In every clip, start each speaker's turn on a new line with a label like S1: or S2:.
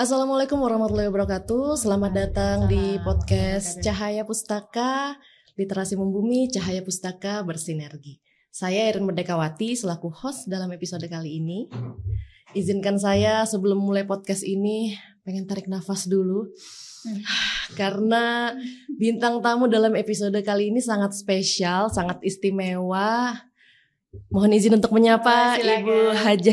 S1: Assalamualaikum warahmatullahi wabarakatuh. Selamat datang di podcast Cahaya Pustaka, Literasi Membumi, Cahaya Pustaka Bersinergi. Saya Irin Merdekawati selaku host dalam episode kali ini. Izinkan saya sebelum mulai podcast ini pengen tarik nafas dulu. Karena bintang tamu dalam episode kali ini sangat spesial, sangat istimewa. Mohon izin untuk menyapa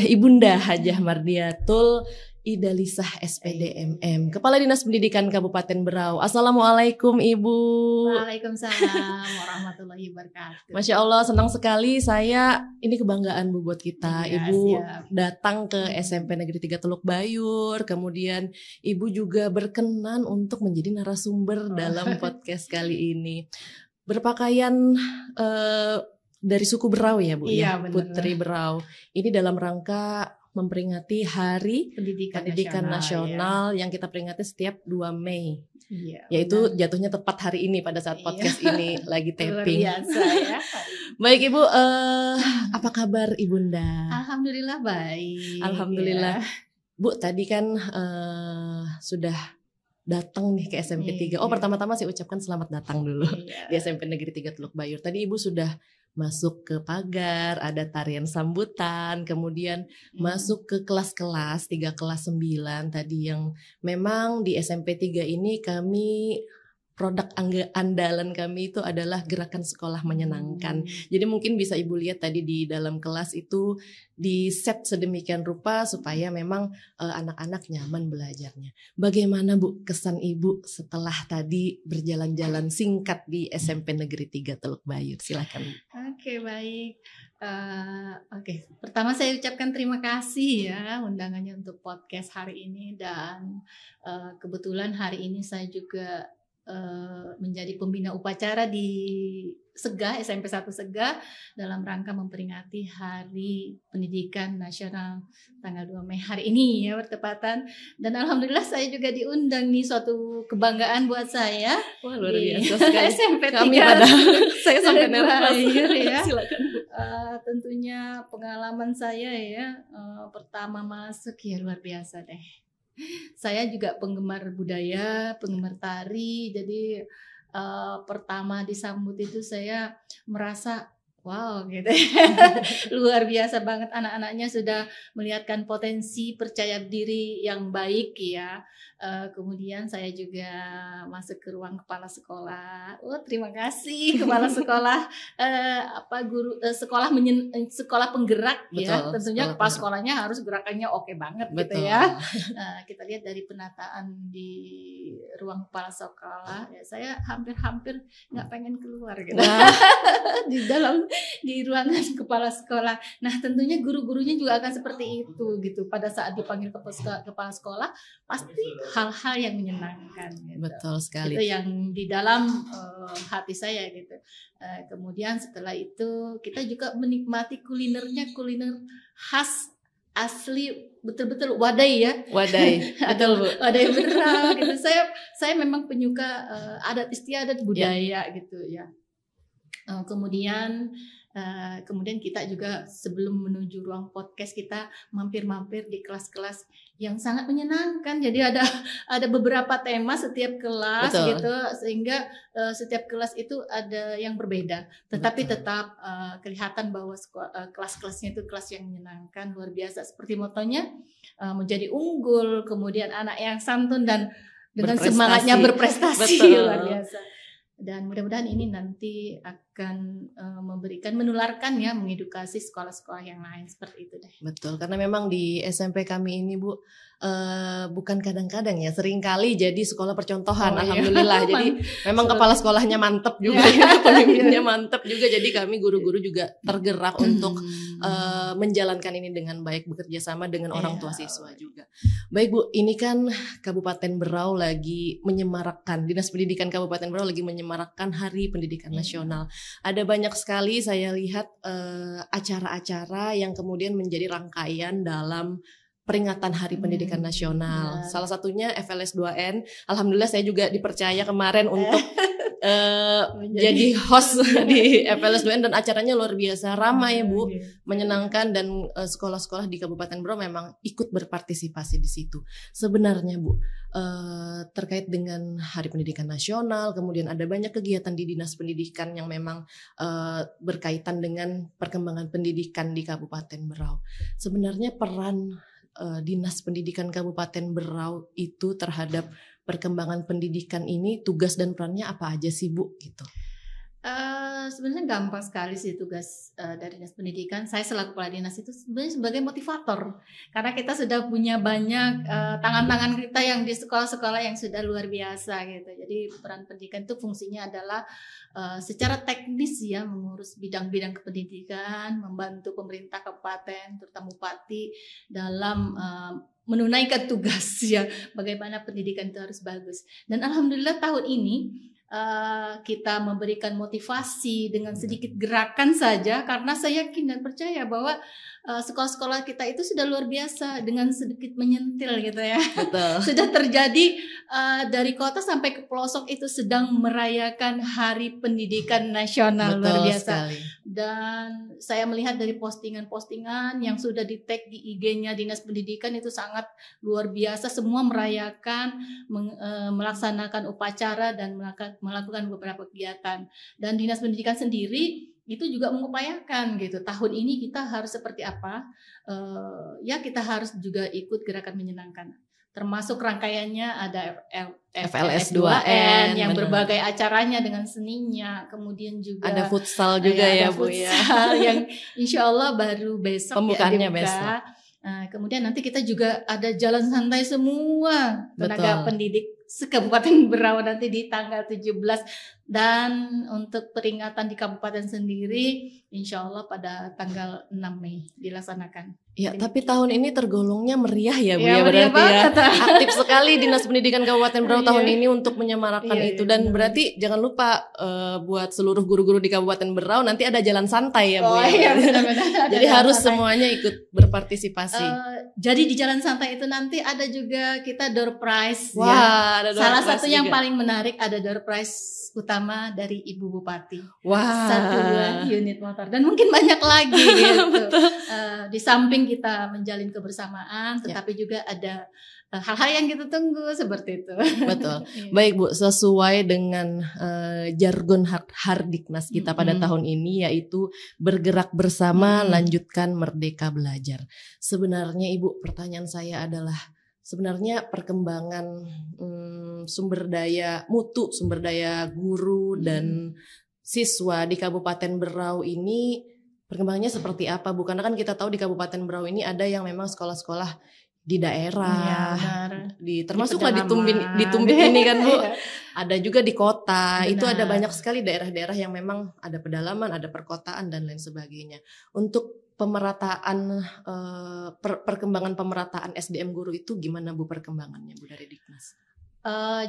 S1: Ibunda Hajah Mardiatul Idalisah SPDMM, Kepala Dinas Pendidikan Kabupaten Berau. Assalamualaikum Ibu.
S2: Waalaikumsalam warahmatullahi wabarakatuh.
S1: Masya Allah, senang sekali saya. Ini kebanggaan Bu buat kita.
S2: Iya,
S1: Ibu
S2: siap.
S1: datang ke SMP Negeri 3 Teluk Bayur. Kemudian Ibu juga berkenan untuk menjadi narasumber dalam podcast kali ini. Berpakaian dari suku Berau ya Bu,
S2: Iya,
S1: ya?
S2: benar.
S1: Putri Berau. Ini dalam rangka memperingati Hari Pendidikan Nasional yang kita peringati setiap 2 Mei.
S2: Iya,
S1: Yaitu
S2: benar.
S1: jatuhnya tepat hari ini pada saat
S2: Iya.
S1: podcast ini lagi
S2: Luar
S1: taping.
S2: biasa ya.
S1: Baik Ibu, apa kabar Ibunda?
S2: Alhamdulillah baik.
S1: Alhamdulillah. Bu, tadi kan sudah datang nih ke SMP 3. Oh,
S2: Iya.
S1: pertama-tama saya ucapkan selamat datang dulu
S2: Iya.
S1: di SMP Negeri 3 Teluk Bayur. Tadi Ibu sudah masuk ke pagar, ada tarian sambutan, kemudian masuk ke kelas-kelas 3 kelas 9 tadi yang memang di SMP 3 ini kami produk andalan kami itu adalah gerakan sekolah menyenangkan. Jadi mungkin bisa Ibu lihat tadi di dalam kelas itu di set sedemikian rupa supaya memang anak-anak nyaman belajarnya. Bagaimana Bu kesan Ibu setelah tadi berjalan-jalan singkat di SMP Negeri 3 Teluk Bayur? Silakan Bu.
S2: Oke, baik. Oke, pertama saya ucapkan terima kasih ya undangannya untuk podcast hari ini, dan kebetulan hari ini saya juga menjadi pembina upacara di Segah, SMP 1 Segah, dalam rangka memperingati Hari Pendidikan Nasional tanggal 2 Mei hari ini ya bertepatan. Dan alhamdulillah saya juga diundang nih, suatu kebanggaan buat saya.
S1: Wah, luar
S2: Di
S1: biasa sekali.
S2: SMP 3
S1: Kami padahal saya sampai
S2: Teluk
S1: nervous.
S2: Bayur ya.
S1: Silakan Bu.
S2: Tentunya pengalaman saya ya pertama masuk ya luar biasa deh. Saya juga penggemar budaya, penggemar tari. Jadi pertama disambut itu saya merasa wow gitu. Luar biasa banget, anak-anaknya sudah melihatkan potensi percaya diri yang baik ya. Kemudian saya juga masuk ke ruang kepala sekolah. Oh, terima kasih kepala sekolah, guru sekolah penggerak.
S1: Betul,
S2: ya. Tentunya
S1: sekolah
S2: kepala
S1: penggerak.
S2: sekolahnya harus gerakannya oke banget gitu
S1: Betul.
S2: ya. Kita lihat dari penataan di ruang kepala sekolah, ya saya hampir nggak pengen keluar gitu.
S1: Wah.
S2: di ruangan kepala sekolah. Nah, tentunya guru-gurunya juga akan seperti itu gitu. Pada saat dipanggil kepala sekolah, pasti hal-hal yang menyenangkan gitu.
S1: Betul sekali.
S2: Itu yang di dalam hati saya gitu. Kemudian setelah itu kita juga menikmati kuliner khas asli, betul-betul wadai ya.
S1: Wadai. Betul Bu.
S2: Wadai Berau gitu. Saya memang penyuka adat istiadat budaya gitu ya. Kemudian kita juga sebelum menuju ruang podcast kita mampir-mampir di kelas-kelas yang sangat menyenangkan. Jadi ada beberapa tema setiap kelas.
S1: Betul.
S2: Gitu, sehingga setiap kelas itu ada yang berbeda. Tetapi
S1: Betul.
S2: tetap kelihatan bahwa kelas-kelasnya itu kelas yang menyenangkan, luar biasa. Seperti motonya menjadi unggul, kemudian anak yang santun dan dengan
S1: Berprestasi.
S2: semangatnya berprestasi.
S1: Betul.
S2: Luar biasa. Dan mudah-mudahan ini nanti akan menularkan ya, mengedukasi sekolah-sekolah yang lain seperti itu deh.
S1: Betul, karena memang di SMP kami ini Bu bukan kadang-kadang ya, seringkali jadi sekolah percontohan.
S2: Oh, iya.
S1: Alhamdulillah. Jadi memang kepala sekolahnya mantep juga,
S2: Iya.
S1: pemimpinnya mantep juga. Jadi kami guru-guru juga tergerak untuk menjalankan ini dengan baik, bekerja sama dengan orang tua siswa juga. Baik Bu, ini kan Kabupaten Berau lagi menyemarakkan, Dinas Pendidikan Kabupaten Berau lagi menyemarakkan Hari Pendidikan Nasional. Ada banyak sekali saya lihat acara-acara yang kemudian menjadi rangkaian dalam peringatan Hari Pendidikan Nasional.
S2: Benar.
S1: Salah satunya FLS 2N. Alhamdulillah saya juga dipercaya kemarin untuk jadi host di FLS2N dan acaranya luar biasa ramai Bu, menyenangkan, dan sekolah-sekolah di Kabupaten Berau memang ikut berpartisipasi di situ. Sebenarnya Bu, terkait dengan Hari Pendidikan Nasional, kemudian ada banyak kegiatan di Dinas Pendidikan yang memang berkaitan dengan perkembangan pendidikan di Kabupaten Berau. Sebenarnya peran Dinas Pendidikan Kabupaten Berau itu terhadap perkembangan pendidikan ini, tugas dan perannya apa aja sih Bu gitu?
S2: Sebenarnya gampang sekali sih tugas dari Dinas Pendidikan. Saya selaku kepala dinas itu sebenarnya sebagai motivator, karena kita sudah punya banyak tangan-tangan kita yang di sekolah-sekolah yang sudah luar biasa gitu. Jadi peran pendidikan itu fungsinya adalah secara teknis ya, mengurus bidang-bidang kependidikan, membantu pemerintah kabupaten terutama bupati dalam menunaikan tugas ya, bagaimana pendidikan itu harus bagus. Dan alhamdulillah tahun ini kita memberikan motivasi dengan sedikit gerakan saja, karena saya yakin dan percaya bahwa sekolah-sekolah kita itu sudah luar biasa dengan sedikit menyentil gitu ya. Betul. Sudah terjadi dari kota sampai ke pelosok itu sedang merayakan Hari Pendidikan Nasional. Betul, luar biasa sekali. Dan saya melihat dari postingan-postingan yang sudah di-tag di IG-nya Dinas Pendidikan itu sangat luar biasa, semua merayakan, melaksanakan upacara dan melakukan beberapa kegiatan. Dan Dinas Pendidikan sendiri itu juga mengupayakan gitu, tahun ini kita harus seperti apa, ya kita harus juga ikut gerakan menyenangkan, termasuk rangkaiannya ada FLS2N yang berbagai acaranya dengan seninya, kemudian juga
S1: ada futsal juga ya Bu ya,
S2: yang insya Allah baru besok
S1: pembukaannya
S2: ya,
S1: besok.
S2: Kemudian nanti kita juga ada jalan santai semua tenaga pendidik se-Kabupaten Berau nanti di tanggal 17, dan untuk peringatan di kabupaten sendiri insya Allah pada tanggal 6 Mei dilaksanakan.
S1: Ya, tapi tahun ini tergolongnya meriah ya Bu ya, berarti ya. Aktif sekali Dinas Pendidikan Kabupaten Berau tahun ini untuk menyemarakan itu, dan berarti jangan lupa buat seluruh guru-guru di Kabupaten Berau nanti ada jalan santai ya Bu ya.
S2: Iya, benar-benar.
S1: Jadi harus semuanya ikut berpartisipasi.
S2: Jadi di jalan santai itu nanti ada juga kita door prize.
S1: Wah,
S2: ya. Salah satu yang paling menarik ada door prize utama dari Ibu Bupati.
S1: Wah.
S2: 1 unit motor dan mungkin banyak lagi gitu. Di samping kita menjalin kebersamaan, tetapi juga ada hal-hal yang kita tunggu seperti itu.
S1: Betul. Baik Bu, sesuai dengan jargon Hardiknas kita pada tahun ini, yaitu bergerak bersama, lanjutkan merdeka belajar. Sebenarnya Ibu, pertanyaan saya adalah, sebenarnya perkembangan sumber daya guru dan siswa di Kabupaten Berau ini perkembangannya seperti apa Bu? Karena kan kita tahu di Kabupaten Berau ini ada yang memang sekolah-sekolah di daerah, termasuklah di Tumbin ini kan Bu. Ada juga di kota. Benar. Itu ada banyak sekali daerah-daerah yang memang ada pedalaman, ada perkotaan dan lain sebagainya. Untuk pemerataan perkembangan pemerataan SDM guru itu gimana Bu perkembangannya Bu dari Diknas?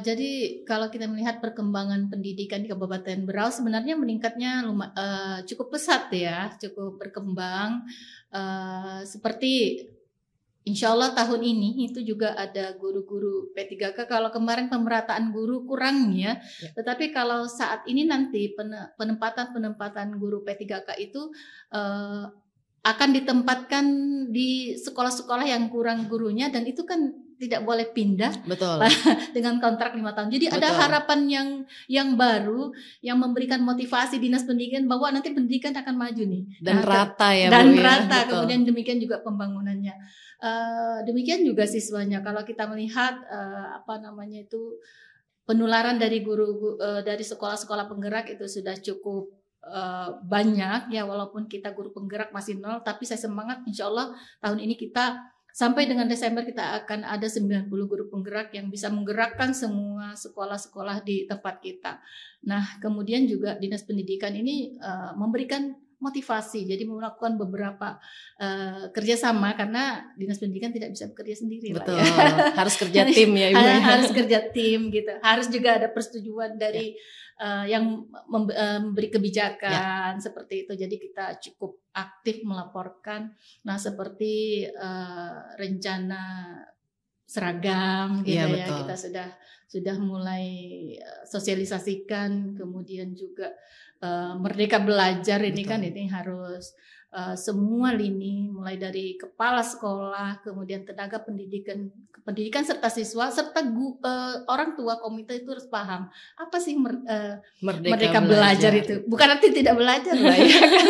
S2: Jadi kalau kita melihat perkembangan pendidikan di Kabupaten Berau sebenarnya meningkatnya cukup pesat ya, cukup berkembang. Seperti insya Allah tahun ini itu juga ada guru-guru P3K. Kalau kemarin pemerataan guru kurang ya, tetapi kalau saat ini nanti penempatan guru P3K itu akan ditempatkan di sekolah-sekolah yang kurang gurunya, dan itu kan tidak boleh pindah. Betul. Dengan kontrak 5 tahun. Jadi betul, ada harapan yang baru yang memberikan motivasi Dinas Pendidikan bahwa nanti pendidikan akan maju nih.
S1: Dan rata ya Bu.
S2: Dan rata ya? Kemudian demikian juga pembangunannya. Demikian juga siswanya. Kalau kita melihat penularan dari guru dari sekolah-sekolah penggerak itu sudah cukup banyak ya, walaupun kita guru penggerak masih 0, tapi saya semangat insya Allah tahun ini kita sampai dengan Desember kita akan ada 90 guru penggerak yang bisa menggerakkan semua sekolah-sekolah di tempat kita. Nah, kemudian juga Dinas Pendidikan ini memberikan motivasi, jadi melakukan beberapa kerjasama, karena Dinas Pendidikan tidak bisa bekerja sendiri.
S1: Betul, ya. Harus kerja tim ya Ibu.
S2: Harus kerja tim gitu. Harus juga ada persetujuan dari yang memberi kebijakan seperti itu. Jadi kita cukup aktif melaporkan. Nah, seperti rencana seragam gitu ya, kita sudah mulai sosialisasikan, kemudian juga Merdeka Belajar ini kan ini harus semua lini, mulai dari kepala sekolah, kemudian tenaga pendidikan serta siswa serta orang tua komite itu harus paham apa sih Merdeka Belajar itu. Bukan arti tidak belajar lah ya kan.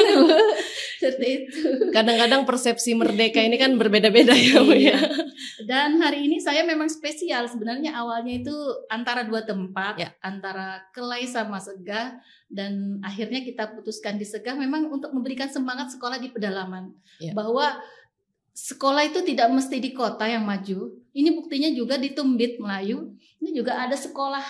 S2: Seperti itu.
S1: Kadang-kadang persepsi merdeka ini kan berbeda-beda ya Bu ya.
S2: Dan hari ini saya memang spesial, sebenarnya awalnya itu antara dua tempat, antara Kelai sama Segah, dan akhirnya kita putuskan di Segah memang untuk memberikan semangat sekolah di pedalaman, bahwa sekolah itu tidak mesti di kota yang maju. Ini buktinya juga di Tumbit Melayu, ini juga ada sekolah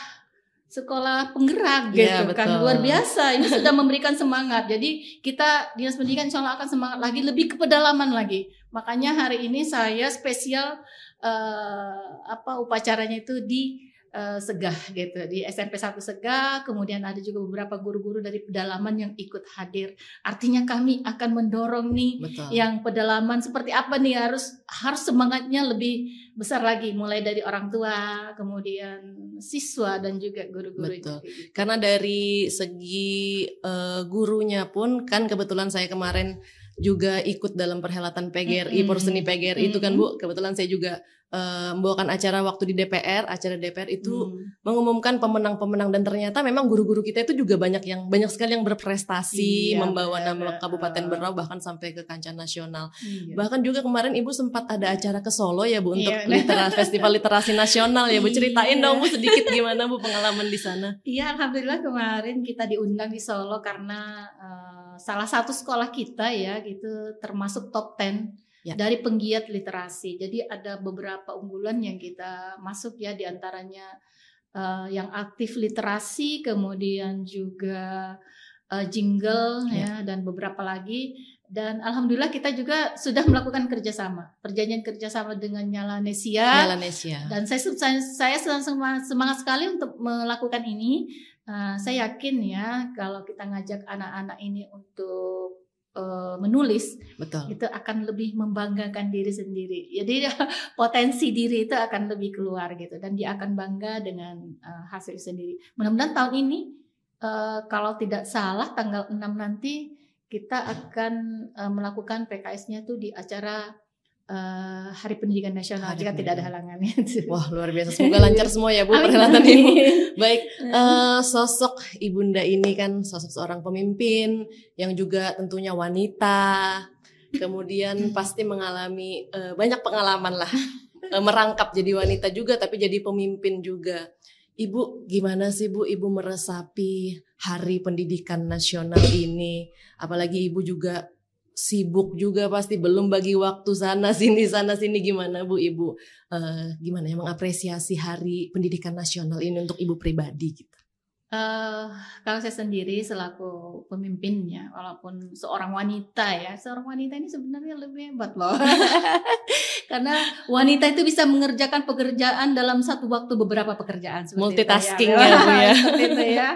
S2: penggerak gitu kan, luar biasa. Ini sudah memberikan semangat. Jadi kita Dinas Pendidikan insya Allah akan semangat lagi, lebih ke pedalaman lagi. Makanya hari ini saya spesial upacaranya itu di Segah gitu, di SMP 1 Segah. Kemudian ada juga beberapa guru-guru dari pedalaman yang ikut hadir. Artinya kami akan mendorong nih yang pedalaman seperti apa nih, harus semangatnya lebih besar lagi, mulai dari orang tua, kemudian siswa dan juga guru-guru.
S1: Betul. Karena dari segi gurunya pun kan kebetulan saya kemarin juga ikut dalam perhelatan PGRI, Porseni PGRI itu kan Bu, kebetulan saya juga membawakan acara waktu di DPR, acara DPR itu mengumumkan pemenang-pemenang, dan ternyata memang guru-guru kita itu juga banyak sekali yang berprestasi, membawa nama Kabupaten Berau bahkan sampai ke kancah nasional. Bahkan juga kemarin Ibu sempat ada acara ke Solo ya Bu, untuk Festival Literasi Nasional ya Bu. Ceritain dong Bu sedikit gimana Bu pengalaman di sana.
S2: Iya, alhamdulillah kemarin kita diundang di Solo karena salah satu sekolah kita ya gitu termasuk top 10 dari penggiat literasi. Jadi ada beberapa unggulan yang kita masuk ya, diantaranya yang aktif literasi, kemudian juga jingle ya, dan beberapa lagi. Dan alhamdulillah kita juga sudah melakukan perjanjian kerjasama dengan Nyala Nesia. Dan saya semangat sekali untuk melakukan ini. Saya yakin ya kalau kita ngajak anak-anak ini untuk menulis, itu akan lebih membanggakan diri sendiri. Jadi potensi diri itu akan lebih keluar gitu, dan dia akan bangga dengan hasil sendiri. Mudah-mudahan tahun ini kalau tidak salah tanggal 6 nanti kita akan melakukan PKS-nya tuh di acara Hari Pendidikan Nasional, jika tidak ada halangannya.
S1: Wah, luar biasa, semoga lancar semua ya Bu perhelatan Ibu. Baik, sosok Ibunda ini kan sosok seorang pemimpin yang juga tentunya wanita, kemudian pasti mengalami banyak pengalaman lah, merangkap jadi wanita juga tapi jadi pemimpin juga. Ibu gimana sih Bu, Ibu meresapi Hari Pendidikan Nasional ini? Apalagi Ibu juga sibuk juga pasti, belum bagi waktu sana sini gimana Bu, Ibu gimana ya mengapresiasi Hari Pendidikan Nasional ini untuk Ibu pribadi gitu?
S2: Kalau saya sendiri selaku pemimpinnya, walaupun seorang wanita ini sebenarnya lebih hebat loh. Karena wanita itu bisa mengerjakan pekerjaan dalam satu waktu beberapa pekerjaan.
S1: Multitasking ya Bu ya.
S2: Seperti itu ya.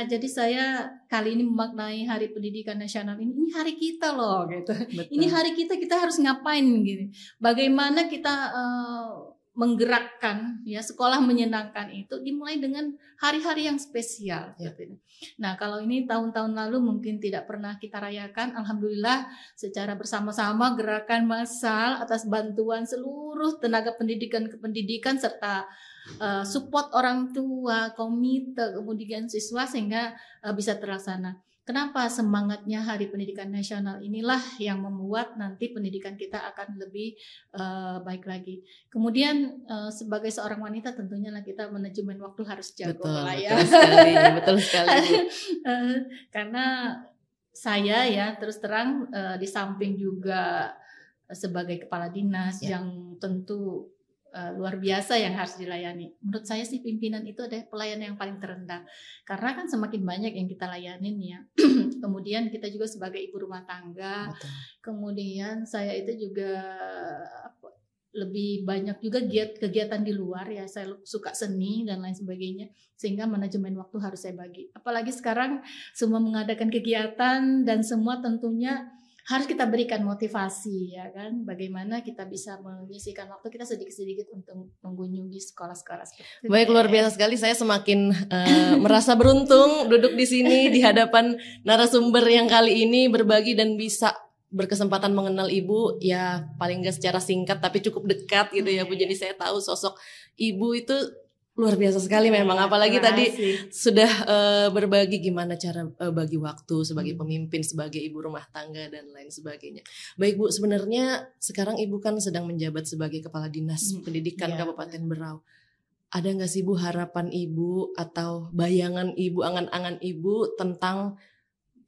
S2: Jadi saya kali ini memaknai Hari Pendidikan Nasional ini hari kita loh gitu. Betul. Ini hari kita harus ngapain gitu. Bagaimana kita menggerakkan ya sekolah menyenangkan itu dimulai dengan hari-hari yang spesial. Nah, kalau ini tahun-tahun lalu mungkin tidak pernah kita rayakan, alhamdulillah secara bersama-sama gerakan massal atas bantuan seluruh tenaga pendidikan serta support orang tua, komite, kemudian siswa sehingga bisa terlaksana. Kenapa semangatnya Hari Pendidikan Nasional inilah yang membuat nanti pendidikan kita akan lebih baik lagi. Kemudian sebagai seorang wanita tentunya lah kita manajemen waktu harus jago lah ya.
S1: Betul sekali.
S2: Karena saya ya terus terang di samping juga sebagai kepala dinas yang tentu luar biasa yang harus dilayani. Menurut saya sih pimpinan itu adalah pelayanan yang paling terendah. Karena kan semakin banyak yang kita layanin ya. Kemudian kita juga sebagai ibu rumah tangga. Betul. Kemudian saya itu juga lebih banyak juga kegiatan di luar ya. Saya suka seni dan lain sebagainya. Sehingga manajemen waktu harus saya bagi. Apalagi sekarang semua mengadakan kegiatan dan semua tentunya harus kita berikan motivasi ya kan, bagaimana kita bisa menyisihkan waktu kita sedikit-sedikit untuk mengunjungi sekolah-sekolah seperti itu.
S1: Baik, luar biasa sekali. Saya semakin merasa beruntung duduk di sini di hadapan narasumber yang kali ini berbagi dan bisa berkesempatan mengenal Ibu, ya paling nggak secara singkat tapi cukup dekat gitu ya Bu. Jadi saya tahu sosok Ibu itu luar biasa sekali memang, apalagi tadi sudah berbagi gimana cara bagi waktu sebagai pemimpin, sebagai ibu rumah tangga dan lain sebagainya. Baik Bu, sebenarnya sekarang Ibu kan sedang menjabat sebagai Kepala Dinas Pendidikan Kabupaten Berau. Ada nggak sih Bu harapan Ibu atau bayangan Ibu, angan-angan Ibu tentang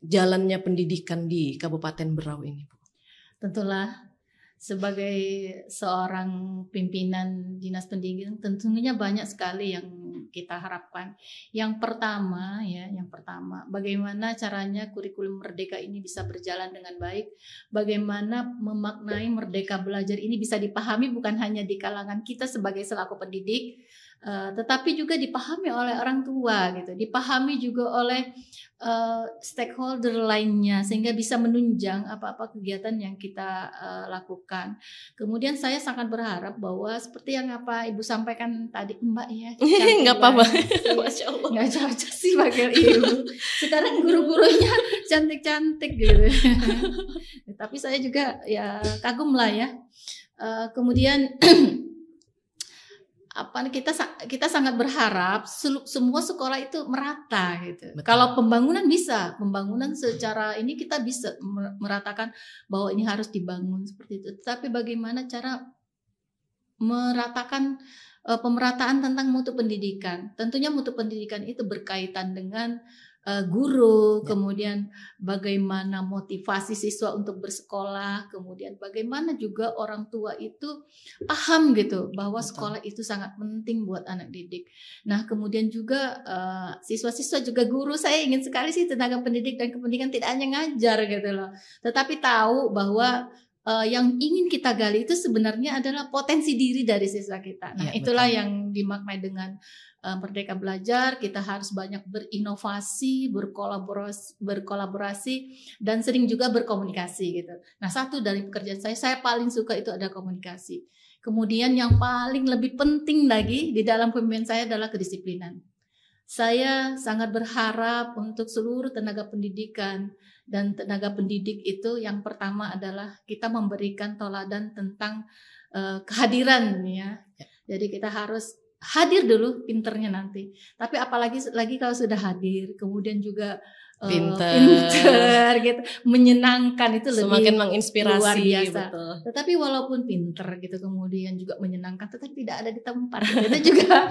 S1: jalannya pendidikan di Kabupaten Berau ini Bu?
S2: Tentulah sebagai seorang pimpinan dinas pendidikan tentunya banyak sekali yang kita harapkan. Yang pertama, bagaimana caranya kurikulum Merdeka ini bisa berjalan dengan baik, bagaimana memaknai Merdeka Belajar ini bisa dipahami bukan hanya di kalangan kita sebagai selaku pendidik, tetapi juga dipahami oleh orang tua gitu, dipahami juga oleh stakeholder lainnya sehingga bisa menunjang apa-apa kegiatan yang kita lakukan. Kemudian saya sangat berharap bahwa seperti yang apa Ibu sampaikan tadi Mbak ya,
S1: nggak apa-apa, Masya Allah,
S2: nggak cocok sih pakai Ibu. Sekarang guru-gurunya cantik-cantik gitu. Tapi saya juga ya kagum lah ya. Kemudian kita sangat berharap semua sekolah itu merata gitu. Betul. Kalau pembangunan bisa, pembangunan secara ini kita bisa meratakan bahwa ini harus dibangun seperti itu. Tapi bagaimana cara meratakan pemerataan tentang mutu pendidikan? Tentunya mutu pendidikan itu berkaitan dengan guru, kemudian bagaimana motivasi siswa untuk bersekolah, kemudian bagaimana juga orang tua itu paham gitu bahwa sekolah itu sangat penting buat anak didik. Nah kemudian juga siswa-siswa juga guru, saya ingin sekali sih tenaga pendidik dan kependidikan tidak hanya ngajar gitu loh, tetapi tahu bahwa yang ingin kita gali itu sebenarnya adalah potensi diri dari siswa kita. Nah itulah yang dimaknai dengan Merdeka Belajar. Kita harus banyak berinovasi, berkolaborasi dan sering juga berkomunikasi gitu. Nah satu dari pekerjaan saya paling suka itu ada komunikasi. Kemudian yang paling lebih penting lagi di dalam kepemimpinan saya adalah kedisiplinan. Saya sangat berharap untuk seluruh tenaga pendidikan dan tenaga pendidik itu yang pertama adalah kita memberikan teladan tentang kehadiran ya. Jadi kita harus hadir dulu, pinternya nanti. Tapi apalagi lagi kalau sudah hadir, kemudian juga pinter gitu, menyenangkan, itu lebih
S1: semakin menginspirasi,
S2: luar biasa.
S1: Betul.
S2: Tetapi walaupun pinter gitu, kemudian juga menyenangkan, tetapi tidak ada di tempat, itu juga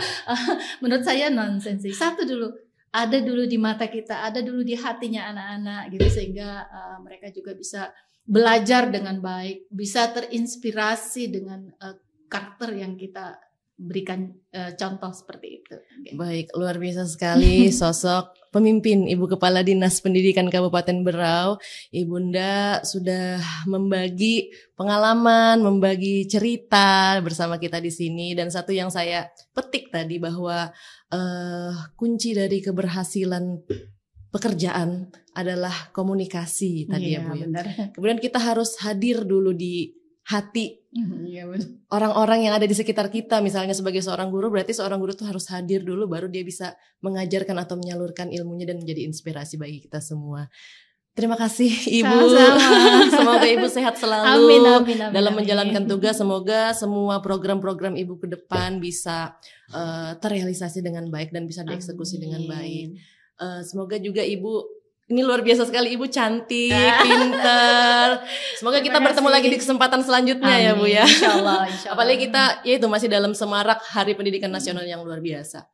S2: menurut saya nonsens sih. Satu dulu, ada dulu di mata kita, ada dulu di hatinya anak-anak gitu, sehingga mereka juga bisa belajar dengan baik, bisa terinspirasi dengan karakter yang kita berikan contoh seperti itu.
S1: Baik, luar biasa sekali sosok pemimpin Ibu Kepala Dinas Pendidikan Kabupaten Berau. Ibunda sudah membagi pengalaman, membagi cerita bersama kita di sini. Dan satu yang saya petik tadi bahwa kunci dari keberhasilan pekerjaan adalah komunikasi tadi ya Bu.
S2: Benar.
S1: Kemudian kita harus hadir dulu di hati orang-orang yang ada di sekitar kita. Misalnya sebagai seorang guru, berarti seorang guru tuh harus hadir dulu, baru dia bisa mengajarkan atau menyalurkan ilmunya dan menjadi inspirasi bagi kita semua. Terima kasih Ibu.
S2: Sama-sama.
S1: Semoga Ibu sehat selalu dalam menjalankan tugas. Semoga semua program-program Ibu ke depan bisa terrealisasi dengan baik dan bisa dieksekusi dengan baik. Semoga juga Ibu, ini luar biasa sekali, Ibu cantik, pinter. Semoga kita bertemu lagi di kesempatan selanjutnya. Amin. Ya Bu ya.
S2: Insyaallah.
S1: Apalagi kita yaitu masih dalam semarak Hari Pendidikan Nasional yang luar biasa.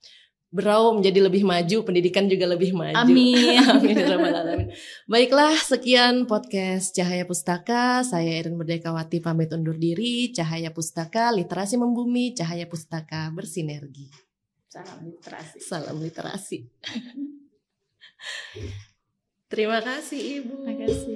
S1: Berau menjadi lebih maju, pendidikan juga lebih maju.
S2: Amin.
S1: Amin. Baiklah, sekian podcast Cahaya Pustaka. Saya Irin Merdekawati pamit undur diri. Cahaya Pustaka, literasi membumi, Cahaya Pustaka bersinergi.
S2: Salam literasi.
S1: Salam literasi. Terima kasih Ibu.
S2: Terima kasih.